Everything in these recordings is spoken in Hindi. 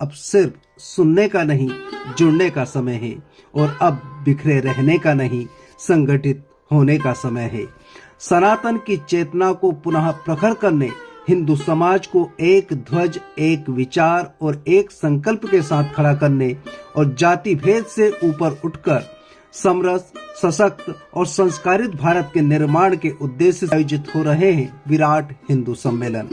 अब सिर्फ सुनने का नहीं, जुड़ने का समय है। और अब बिखरे रहने का नहीं, संगठित होने का समय है। सनातन की चेतना को पुनः प्रखर करने, हिंदू समाज को एक ध्वज, एक विचार और एक संकल्प के साथ खड़ा करने और जाति भेद से ऊपर उठकर समरस, सशक्त और संस्कारित भारत के निर्माण के उद्देश्य से आयोजित हो रहे हैं विराट हिंदू सम्मेलन।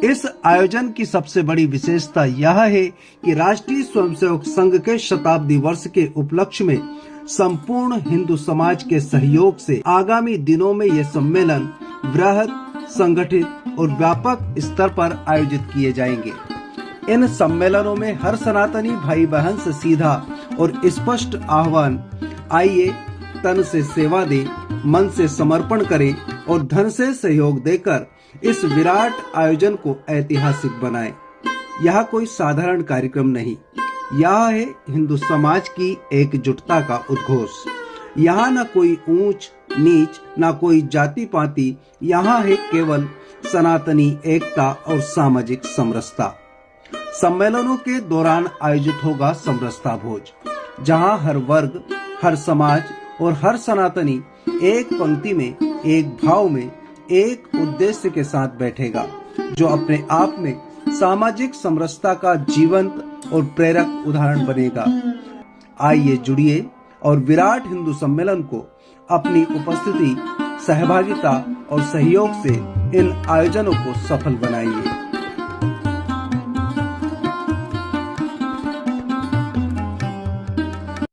इस आयोजन की सबसे बड़ी विशेषता यह है कि राष्ट्रीय स्वयंसेवक संघ के शताब्दी वर्ष के उपलक्ष्य में संपूर्ण हिंदू समाज के सहयोग से आगामी दिनों में यह सम्मेलन वृहद, संगठित और व्यापक स्तर पर आयोजित किए जाएंगे। इन सम्मेलनों में हर सनातनी भाई बहन से सीधा और स्पष्ट आह्वान, आइए तन से सेवा दें, मन से समर्पण करें और धन से सहयोग देकर इस विराट आयोजन को ऐतिहासिक बनाएं। यह कोई साधारण कार्यक्रम नहीं, यह है हिंदू समाज की एकजुटता का उद्घोष। यहाँ न कोई ऊंच नीच, न कोई जाति पाति, यहाँ है केवल सनातनी एकता और सामाजिक समरसता। सम्मेलनों के दौरान आयोजित होगा समरसता भोज, जहाँ हर वर्ग, हर समाज और हर सनातनी एक पंक्ति में, एक भाव में, एक उद्देश्य के साथ बैठेगा, जो अपने आप में सामाजिक समरसता का जीवंत और प्रेरक उदाहरण बनेगा। आइए जुड़िए और विराट हिंदू सम्मेलन को अपनी उपस्थिति, सहभागिता और सहयोग से इन आयोजनों को सफल बनाइए।